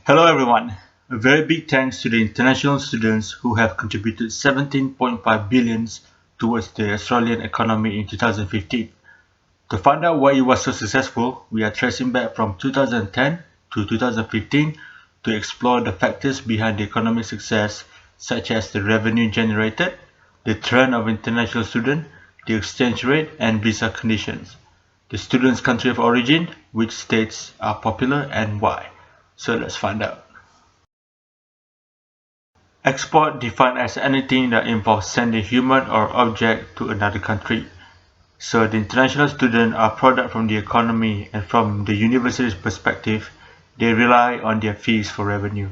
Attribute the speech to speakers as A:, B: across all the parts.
A: Hello everyone. A very big thanks to the international students who have contributed 17.5 billions towards the Australian economy in 2015. To find out why it was so successful, we are tracing back from 2010 to 2015 to explore the factors behind the economic success, such as the revenue generated, the trend of international students, the exchange rate and visa conditions, the student's country of origin, which states are popular and why. So let's find out. Export defined as anything that involves sending human or object to another country. So the international students are product from the economy, and from the university's perspective, they rely on their fees for revenue.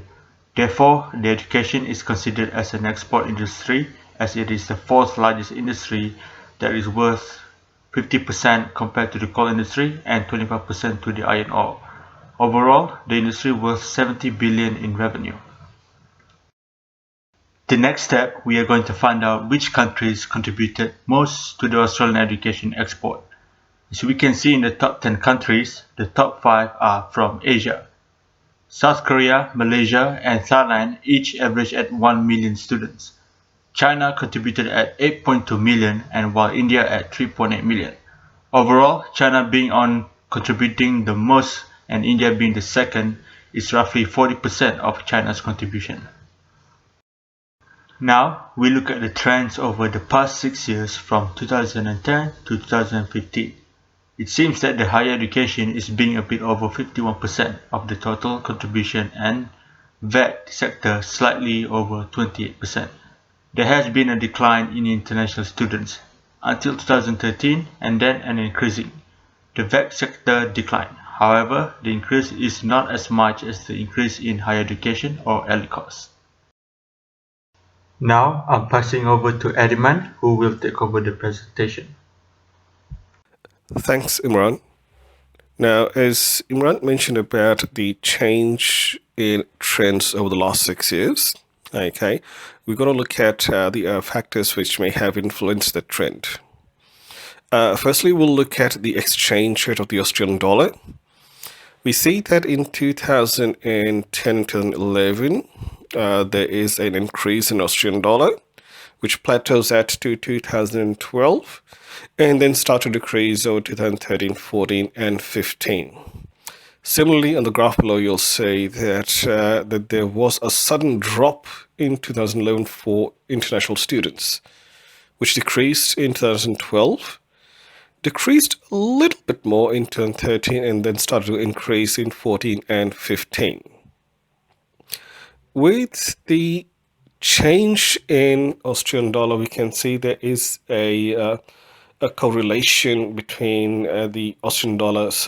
A: Therefore, the education is considered as an export industry, as it is the fourth largest industry that is worth 50% compared to the coal industry and 25% to the iron ore. Overall, the industry worth 70 billion in revenue. The next step, we are going to find out which countries contributed most to the Australian education export. As we can see in the top 10 countries, the top 5 are from Asia. South Korea, Malaysia, and Thailand each average at 1 million students. China contributed at 8.2 million, and while India at 3.8 million. Overall, China being on contributing the most and India being the second is roughly 40% of China's contribution. Now we look at the trends over the past 6 years from 2010 to 2015. It seems that the higher education is being a bit over 51% of the total contribution and VET sector slightly over 28%. There has been a decline in international students until 2013 and then an increasing. The VET sector declined. However, the increase is not as much as the increase in higher education or early course. Now I'm passing over to Atiman, who will take over the presentation.
B: Thanks, Imran. Now, as Imran mentioned about the change in trends over the last 6 years, okay, we're going to look at the factors which may have influenced the trend. Firstly, we'll look at the exchange rate of the Australian dollar. We see that in 2010 to 2011, there is an increase in Australian dollar, which plateaus at 2012 and then start to decrease over 2013, 14, and 15. Similarly, on the graph below, you'll see that there was a sudden drop in 2011 for international students, which decreased in 2012, decreased a little bit more in 2013, and then started to increase in 14 and 15. With the change in Australian dollar, we can see there is a correlation between the Australian dollar's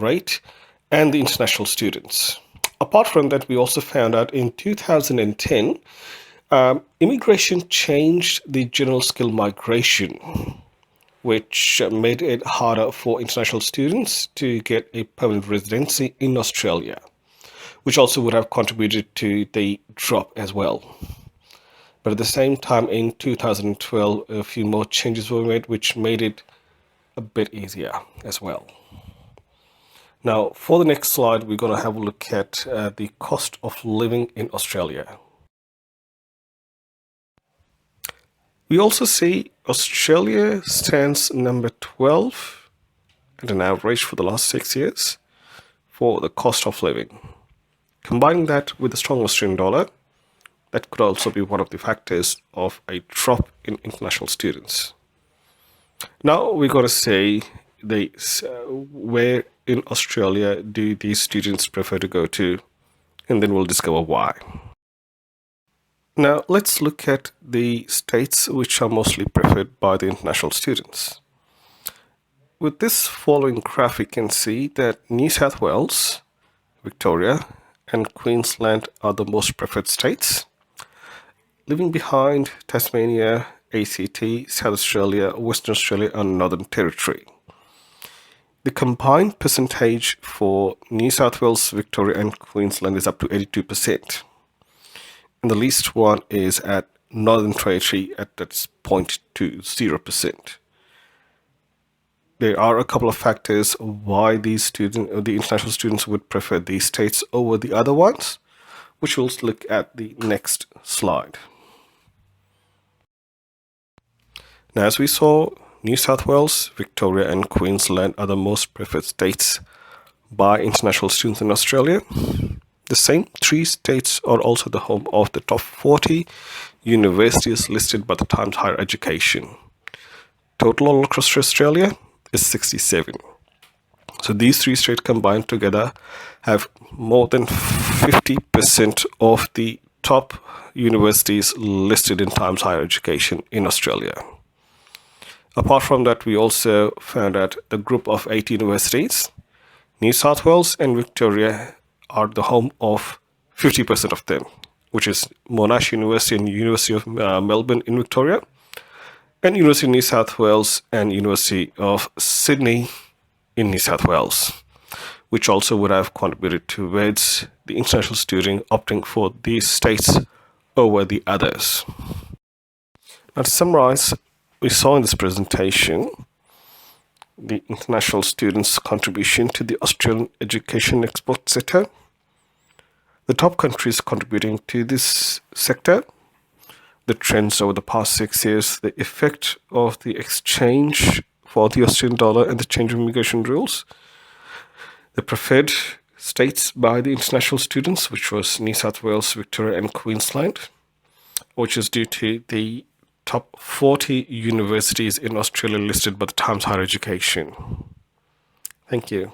B: rate and the international students. Apart from that, we also found out in 2010, immigration changed the general skill migration, which made it harder for international students to get a permanent residency in Australia, which also would have contributed to the drop as well. But at the same time, in 2012, a few more changes were made, which made it a bit easier as well. Now, for the next slide, we're going to have a look at the cost of living in Australia. We also see Australia stands number 12 at an average for the last 6 years for the cost of living. Combining that with the strong Australian dollar, that could also be one of the factors of a drop in international students. Now we're going to say where in Australia do these students prefer to go to, and then we'll discover why. Now let's look at the states which are mostly preferred by the international students. With this following graph, we can see that New South Wales, Victoria, and Queensland are the most preferred states, leaving behind Tasmania, ACT, South Australia, Western Australia, and Northern Territory. The combined percentage for New South Wales, Victoria, and Queensland is up to 82%. And the least one is at Northern Territory at that 0.20%. there are a couple of factors why the international students would prefer these states over the other ones, which we'll look at the next slide. Now, as we saw, New South Wales, Victoria, and Queensland are the most preferred states by international students in Australia. The same three states are also the home of the top 40 universities listed by the Times Higher Education. Total all across Australia is 67. So these three states combined together have more than 50% of the top universities listed in Times Higher Education in Australia. Apart from that, we also found that the group of 8 universities, New South Wales and Victoria, are the home of 50% of them, which is Monash University and University of Melbourne in Victoria, and University of New South Wales and University of Sydney in New South Wales, which also would have contributed towards the international student opting for these states over the others. Now, to summarize, we saw in this presentation the international students' contribution to the Australian education export sector, the top countries contributing to this sector, the trends over the past 6 years, the effect of the exchange for the Australian dollar and the change of immigration rules, the preferred states by the international students, which was New South Wales, Victoria, and Queensland, which is due to the top 40 universities in Australia listed by the Times Higher Education. Thank you.